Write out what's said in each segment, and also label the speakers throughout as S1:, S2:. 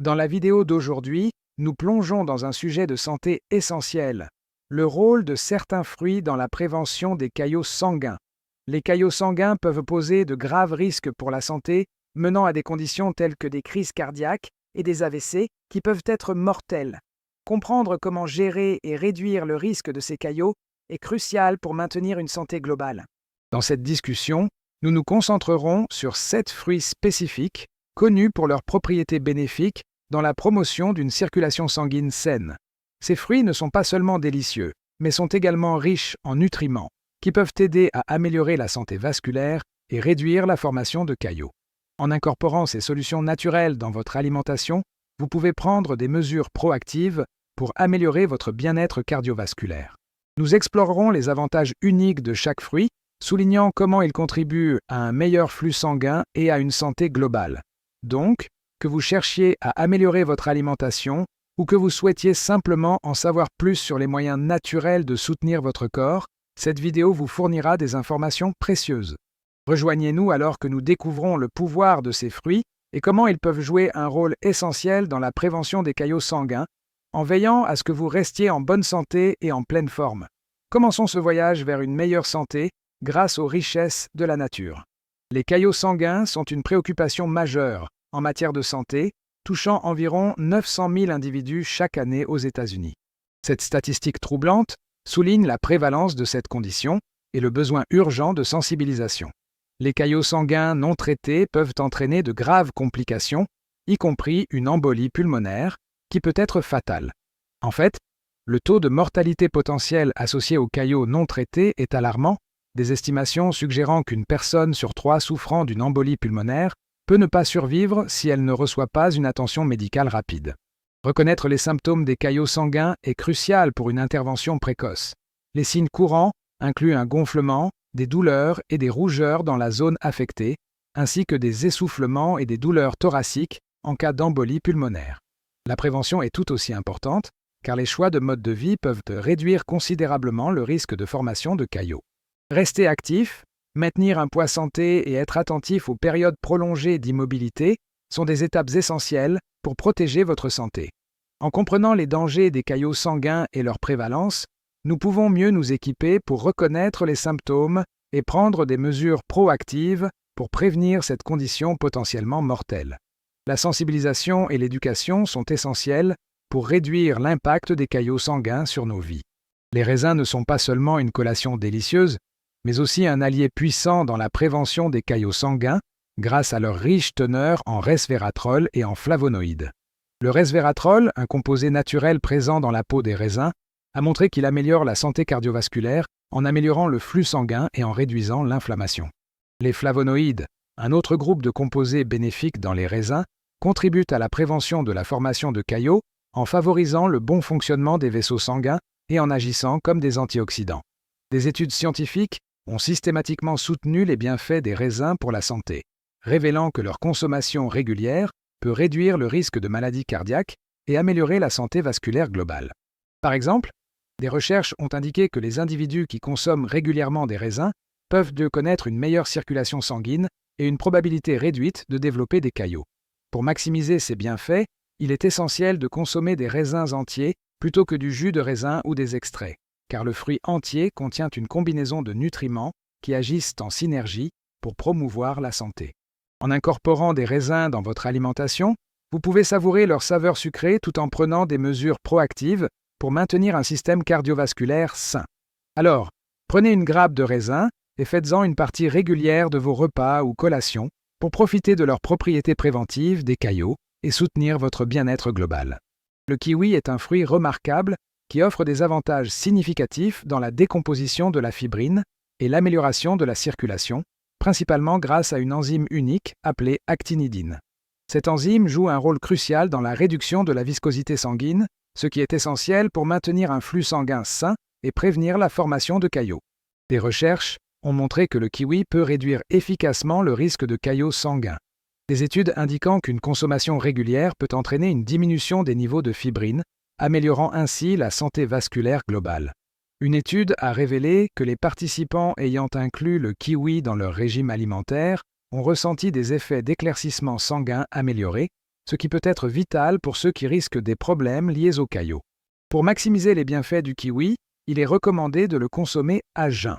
S1: Dans la vidéo d'aujourd'hui, nous plongeons dans un sujet de santé essentiel, le rôle de certains fruits dans la prévention des caillots sanguins. Les caillots sanguins peuvent poser de graves risques pour la santé, menant à des conditions telles que des crises cardiaques et des AVC qui peuvent être mortels. Comprendre comment gérer et réduire le risque de ces caillots est crucial pour maintenir une santé globale. Dans cette discussion, nous nous concentrerons sur 7 fruits spécifiques, connus pour leurs propriétés bénéfiques dans la promotion d'une circulation sanguine saine. Ces fruits ne sont pas seulement délicieux, mais sont également riches en nutriments, qui peuvent aider à améliorer la santé vasculaire et réduire la formation de caillots. En incorporant ces solutions naturelles dans votre alimentation, vous pouvez prendre des mesures proactives pour améliorer votre bien-être cardiovasculaire. Nous explorerons les avantages uniques de chaque fruit, soulignant comment il contribue à un meilleur flux sanguin et à une santé globale. Donc, que vous cherchiez à améliorer votre alimentation ou que vous souhaitiez simplement en savoir plus sur les moyens naturels de soutenir votre corps, cette vidéo vous fournira des informations précieuses. Rejoignez-nous alors que nous découvrons le pouvoir de ces fruits et comment ils peuvent jouer un rôle essentiel dans la prévention des caillots sanguins, en veillant à ce que vous restiez en bonne santé et en pleine forme. Commençons ce voyage vers une meilleure santé grâce aux richesses de la nature. Les caillots sanguins sont une préoccupation majeure en matière de santé, touchant environ 900 000 individus chaque année aux États-Unis. Cette statistique troublante souligne la prévalence de cette condition et le besoin urgent de sensibilisation. Les caillots sanguins non traités peuvent entraîner de graves complications, y compris une embolie pulmonaire, qui peut être fatale. En fait, le taux de mortalité potentielle associé aux caillots non traités est alarmant, des estimations suggérant qu'une personne sur 3 souffrant d'une embolie pulmonaire peut ne pas survivre si elle ne reçoit pas une attention médicale rapide. Reconnaître les symptômes des caillots sanguins est crucial pour une intervention précoce. Les signes courants incluent un gonflement, des douleurs et des rougeurs dans la zone affectée, ainsi que des essoufflements et des douleurs thoraciques en cas d'embolie pulmonaire. La prévention est tout aussi importante, car les choix de mode de vie peuvent réduire considérablement le risque de formation de caillots. Rester actif, maintenir un poids santé et être attentif aux périodes prolongées d'immobilité sont des étapes essentielles pour protéger votre santé. En comprenant les dangers des caillots sanguins et leur prévalence, nous pouvons mieux nous équiper pour reconnaître les symptômes et prendre des mesures proactives pour prévenir cette condition potentiellement mortelle. La sensibilisation et l'éducation sont essentielles pour réduire l'impact des caillots sanguins sur nos vies. Les raisins ne sont pas seulement une collation délicieuse, mais aussi un allié puissant dans la prévention des caillots sanguins grâce à leur riche teneur en resveratrol et en flavonoïdes. Le resveratrol, un composé naturel présent dans la peau des raisins, a montré qu'il améliore la santé cardiovasculaire en améliorant le flux sanguin et en réduisant l'inflammation. Les flavonoïdes, un autre groupe de composés bénéfiques dans les raisins, contribuent à la prévention de la formation de caillots en favorisant le bon fonctionnement des vaisseaux sanguins et en agissant comme des antioxydants. Des études scientifiques ont systématiquement soutenu les bienfaits des raisins pour la santé, révélant que leur consommation régulière peut réduire le risque de maladies cardiaques et améliorer la santé vasculaire globale. Par exemple, des recherches ont indiqué que les individus qui consomment régulièrement des raisins peuvent connaître une meilleure circulation sanguine et une probabilité réduite de développer des caillots. Pour maximiser ces bienfaits, il est essentiel de consommer des raisins entiers plutôt que du jus de raisin ou des extraits, car le fruit entier contient une combinaison de nutriments qui agissent en synergie pour promouvoir la santé. En incorporant des raisins dans votre alimentation, vous pouvez savourer leur saveur sucrée tout en prenant des mesures proactives pour maintenir un système cardiovasculaire sain. Alors, prenez une grappe de raisin et faites-en une partie régulière de vos repas ou collations pour profiter de leurs propriétés préventives des caillots et soutenir votre bien-être global. Le kiwi est un fruit remarquable qui offre des avantages significatifs dans la décomposition de la fibrine et l'amélioration de la circulation, principalement grâce à une enzyme unique appelée actinidine. Cette enzyme joue un rôle crucial dans la réduction de la viscosité sanguine, ce qui est essentiel pour maintenir un flux sanguin sain et prévenir la formation de caillots. Des recherches ont montré que le kiwi peut réduire efficacement le risque de caillots sanguins. Des études indiquant qu'une consommation régulière peut entraîner une diminution des niveaux de fibrine, améliorant ainsi la santé vasculaire globale. Une étude a révélé que les participants ayant inclus le kiwi dans leur régime alimentaire ont ressenti des effets d'éclaircissement sanguin améliorés, ce qui peut être vital pour ceux qui risquent des problèmes liés aux caillots. Pour maximiser les bienfaits du kiwi, il est recommandé de le consommer à jeun.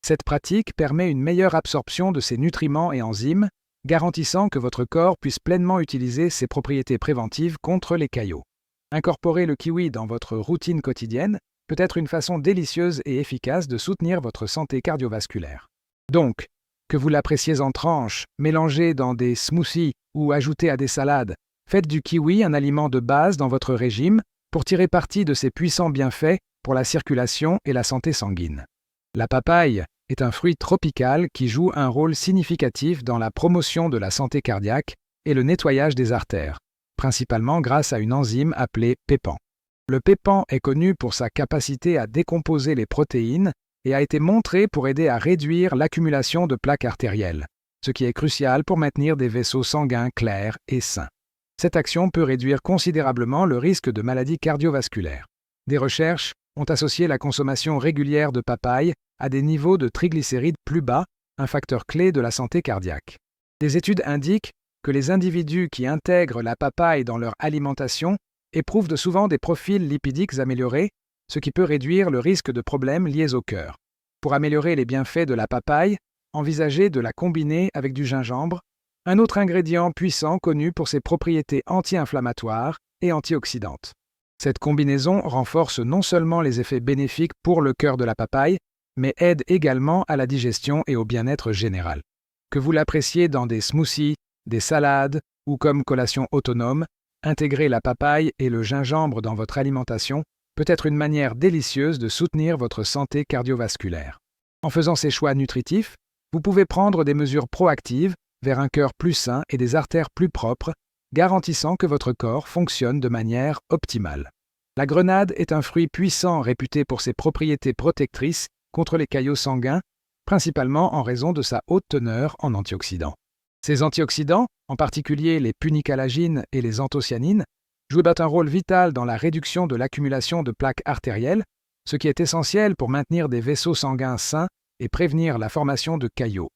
S1: Cette pratique permet une meilleure absorption de ses nutriments et enzymes, garantissant que votre corps puisse pleinement utiliser ses propriétés préventives contre les caillots. Incorporer le kiwi dans votre routine quotidienne peut être une façon délicieuse et efficace de soutenir votre santé cardiovasculaire. Donc, que vous l'appréciez en tranches, mélangé dans des smoothies ou ajouté à des salades, faites du kiwi un aliment de base dans votre régime pour tirer parti de ses puissants bienfaits pour la circulation et la santé sanguine. La papaye est un fruit tropical qui joue un rôle significatif dans la promotion de la santé cardiaque et le nettoyage des artères, principalement grâce à une enzyme appelée PEPAN. Le PEPAN est connu pour sa capacité à décomposer les protéines et a été montré pour aider à réduire l'accumulation de plaques artérielles, ce qui est crucial pour maintenir des vaisseaux sanguins clairs et sains. Cette action peut réduire considérablement le risque de maladies cardiovasculaires. Des recherches ont associé la consommation régulière de papaye à des niveaux de triglycérides plus bas, un facteur clé de la santé cardiaque. Des études indiquent que les individus qui intègrent la papaye dans leur alimentation éprouvent souvent des profils lipidiques améliorés, ce qui peut réduire le risque de problèmes liés au cœur. Pour améliorer les bienfaits de la papaye, envisagez de la combiner avec du gingembre, un autre ingrédient puissant connu pour ses propriétés anti-inflammatoires et antioxydantes. Cette combinaison renforce non seulement les effets bénéfiques pour le cœur de la papaye, mais aide également à la digestion et au bien-être général. Que vous l'appréciez dans des smoothies, des salades ou comme collation autonome, intégrer la papaye et le gingembre dans votre alimentation peut être une manière délicieuse de soutenir votre santé cardiovasculaire. En faisant ces choix nutritifs, vous pouvez prendre des mesures proactives vers un cœur plus sain et des artères plus propres, garantissant que votre corps fonctionne de manière optimale. La grenade est un fruit puissant réputé pour ses propriétés protectrices contre les caillots sanguins, principalement en raison de sa haute teneur en antioxydants. Ces antioxydants, en particulier les punicalagines et les anthocyanines, jouent un rôle vital dans la réduction de l'accumulation de plaques artérielles, ce qui est essentiel pour maintenir des vaisseaux sanguins sains et prévenir la formation de caillots.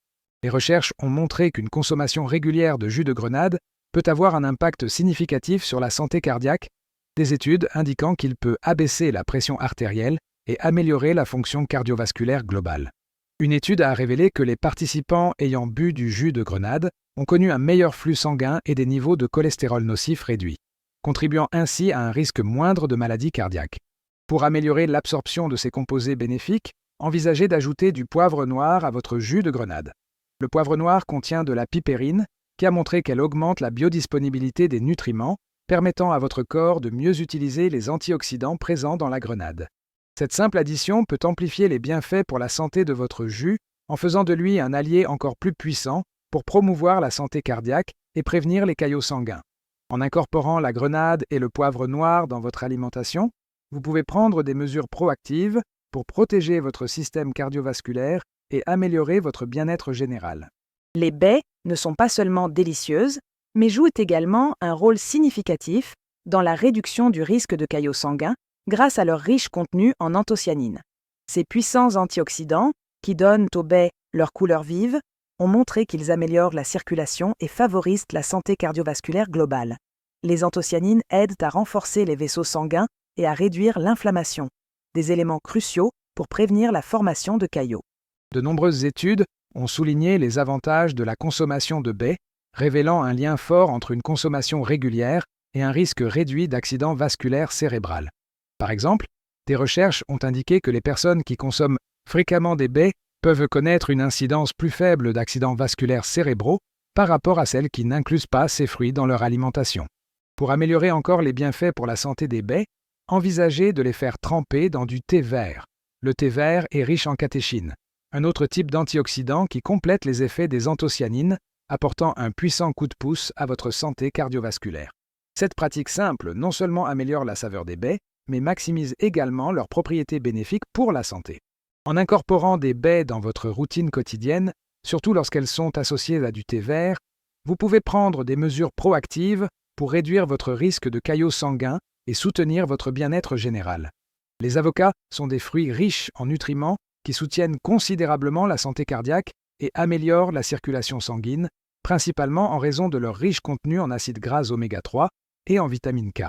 S1: Les recherches ont montré qu'une consommation régulière de jus de grenade peut avoir un impact significatif sur la santé cardiaque, des études indiquant qu'il peut abaisser la pression artérielle et améliorer la fonction cardiovasculaire globale. Une étude a révélé que les participants ayant bu du jus de grenade ont connu un meilleur flux sanguin et des niveaux de cholestérol nocif réduits, contribuant ainsi à un risque moindre de maladies cardiaques. Pour améliorer l'absorption de ces composés bénéfiques, envisagez d'ajouter du poivre noir à votre jus de grenade. Le poivre noir contient de la pipérine, qui a montré qu'elle augmente la biodisponibilité des nutriments, permettant à votre corps de mieux utiliser les antioxydants présents dans la grenade. Cette simple addition peut amplifier les bienfaits pour la santé de votre jus en faisant de lui un allié encore plus puissant pour promouvoir la santé cardiaque et prévenir les caillots sanguins. En incorporant la grenade et le poivre noir dans votre alimentation, vous pouvez prendre des mesures proactives pour protéger votre système cardiovasculaire et améliorer votre bien-être général.
S2: Les baies ne sont pas seulement délicieuses, mais jouent également un rôle significatif dans la réduction du risque de caillots sanguins grâce à leur riche contenu en anthocyanines. Ces puissants antioxydants, qui donnent aux baies leur couleur vive, ont montré qu'ils améliorent la circulation et favorisent la santé cardiovasculaire globale. Les anthocyanines aident à renforcer les vaisseaux sanguins et à réduire l'inflammation, des éléments cruciaux pour prévenir la formation de caillots.
S1: De nombreuses études ont souligné les avantages de la consommation de baies, révélant un lien fort entre une consommation régulière et un risque réduit d'accident vasculaire cérébral. Par exemple, des recherches ont indiqué que les personnes qui consomment fréquemment des baies peuvent connaître une incidence plus faible d'accidents vasculaires cérébraux par rapport à celles qui n'incluent pas ces fruits dans leur alimentation. Pour améliorer encore les bienfaits pour la santé des baies, envisagez de les faire tremper dans du thé vert. Le thé vert est riche en catéchine, un autre type d'antioxydant qui complète les effets des anthocyanines, apportant un puissant coup de pouce à votre santé cardiovasculaire. Cette pratique simple non seulement améliore la saveur des baies, mais maximise également leurs propriétés bénéfiques pour la santé. En incorporant des baies dans votre routine quotidienne, surtout lorsqu'elles sont associées à du thé vert, vous pouvez prendre des mesures proactives pour réduire votre risque de caillots sanguins et soutenir votre bien-être général. Les avocats sont des fruits riches en nutriments qui soutiennent considérablement la santé cardiaque et améliorent la circulation sanguine, principalement en raison de leur riche contenu en acides gras oméga 3 et en vitamine K.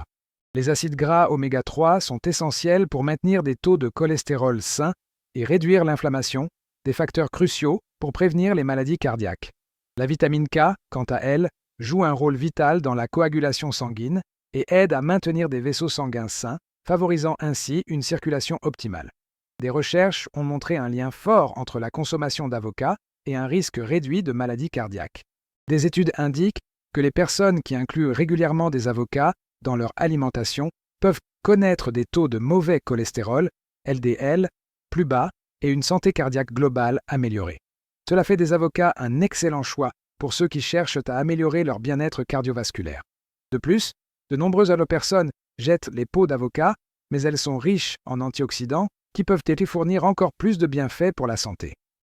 S1: Les acides gras oméga 3 sont essentiels pour maintenir des taux de cholestérol sains et réduire l'inflammation, des facteurs cruciaux pour prévenir les maladies cardiaques. La vitamine K, quant à elle, joue un rôle vital dans la coagulation sanguine et aide à maintenir des vaisseaux sanguins sains, favorisant ainsi une circulation optimale. Des recherches ont montré un lien fort entre la consommation d'avocat et un risque réduit de maladies cardiaques. Des études indiquent que les personnes qui incluent régulièrement des avocats dans leur alimentation peuvent connaître des taux de mauvais cholestérol, LDL, plus bas et une santé cardiaque globale améliorée. Cela fait des avocats un excellent choix pour ceux qui cherchent à améliorer leur bien-être cardiovasculaire. De plus, de nombreuses personnes jettent les peaux d'avocat, mais elles sont riches en antioxydants qui peuvent y fournir encore plus de bienfaits pour la santé.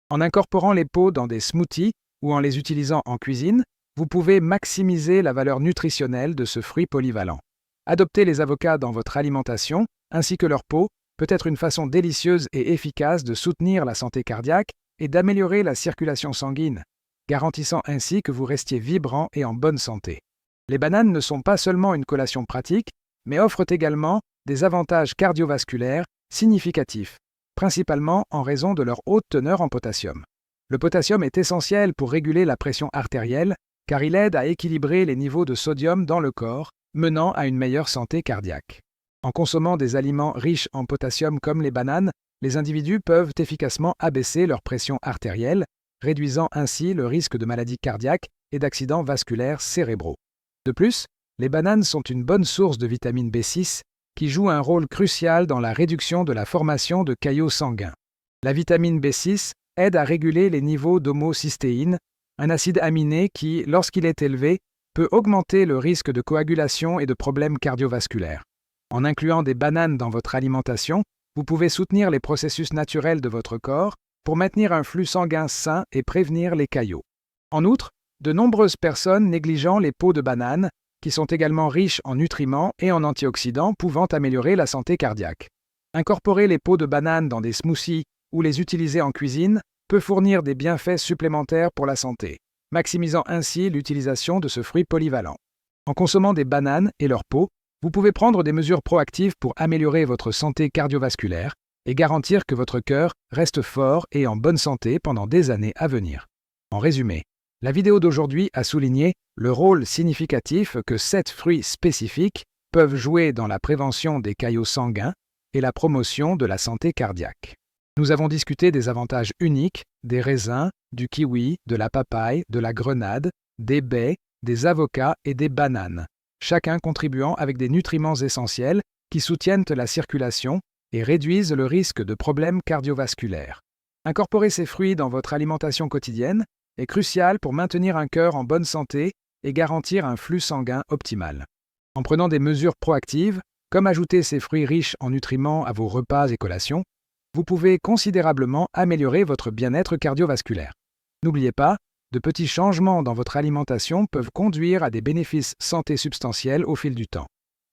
S1: En incorporant les peaux dans des smoothies ou en les utilisant en cuisine, vous pouvez maximiser la valeur nutritionnelle de ce fruit polyvalent. Adopter les avocats dans votre alimentation, ainsi que leur peau, peut être une façon délicieuse et efficace de soutenir la santé cardiaque et d'améliorer la circulation sanguine, garantissant ainsi que vous restiez vibrant et en bonne santé. Les bananes ne sont pas seulement une collation pratique, mais offrent également des avantages cardiovasculaires significatifs, principalement en raison de leur haute teneur en potassium. Le potassium est essentiel pour réguler la pression artérielle, car il aide à équilibrer les niveaux de sodium dans le corps, menant à une meilleure santé cardiaque. En consommant des aliments riches en potassium comme les bananes, les individus peuvent efficacement abaisser leur pression artérielle, réduisant ainsi le risque de maladies cardiaques et d'accidents vasculaires cérébraux. De plus, les bananes sont une bonne source de vitamine B6 qui joue un rôle crucial dans la réduction de la formation de caillots sanguins. La vitamine B6 aide à réguler les niveaux d'homocystéine, un acide aminé qui, lorsqu'il est élevé, peut augmenter le risque de coagulation et de problèmes cardiovasculaires. En incluant des bananes dans votre alimentation, vous pouvez soutenir les processus naturels de votre corps pour maintenir un flux sanguin sain et prévenir les caillots. En outre, de nombreuses personnes négligeant les peaux de banane, qui sont également riches en nutriments et en antioxydants pouvant améliorer la santé cardiaque. Incorporer les peaux de banane dans des smoothies ou les utiliser en cuisine peut fournir des bienfaits supplémentaires pour la santé, maximisant ainsi l'utilisation de ce fruit polyvalent. En consommant des bananes et leurs peaux, vous pouvez prendre des mesures proactives pour améliorer votre santé cardiovasculaire et garantir que votre cœur reste fort et en bonne santé pendant des années à venir. En résumé, la vidéo d'aujourd'hui a souligné le rôle significatif que 7 fruits spécifiques peuvent jouer dans la prévention des caillots sanguins et la promotion de la santé cardiaque. Nous avons discuté des avantages uniques des raisins, du kiwi, de la papaye, de la grenade, des baies, des avocats et des bananes, chacun contribuant avec des nutriments essentiels qui soutiennent la circulation et réduisent le risque de problèmes cardiovasculaires. Incorporer ces fruits dans votre alimentation quotidienne est crucial pour maintenir un cœur en bonne santé et garantir un flux sanguin optimal. En prenant des mesures proactives, comme ajouter ces fruits riches en nutriments à vos repas et collations, vous pouvez considérablement améliorer votre bien-être cardiovasculaire. N'oubliez pas, de petits changements dans votre alimentation peuvent conduire à des bénéfices santé substantiels au fil du temps.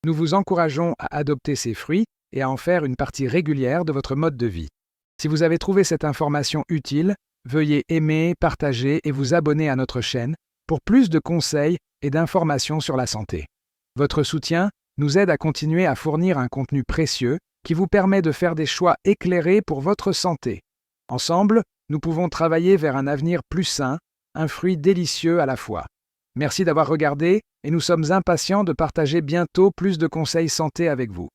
S1: Nous vous encourageons à adopter ces fruits et à en faire une partie régulière de votre mode de vie. Si vous avez trouvé cette information utile, veuillez aimer, partager et vous abonner à notre chaîne pour plus de conseils et d'informations sur la santé. Votre soutien nous aide à continuer à fournir un contenu précieux qui vous permet de faire des choix éclairés pour votre santé. Ensemble, nous pouvons travailler vers un avenir plus sain, un fruit délicieux à la fois. Merci d'avoir regardé et nous sommes impatients de partager bientôt plus de conseils santé avec vous.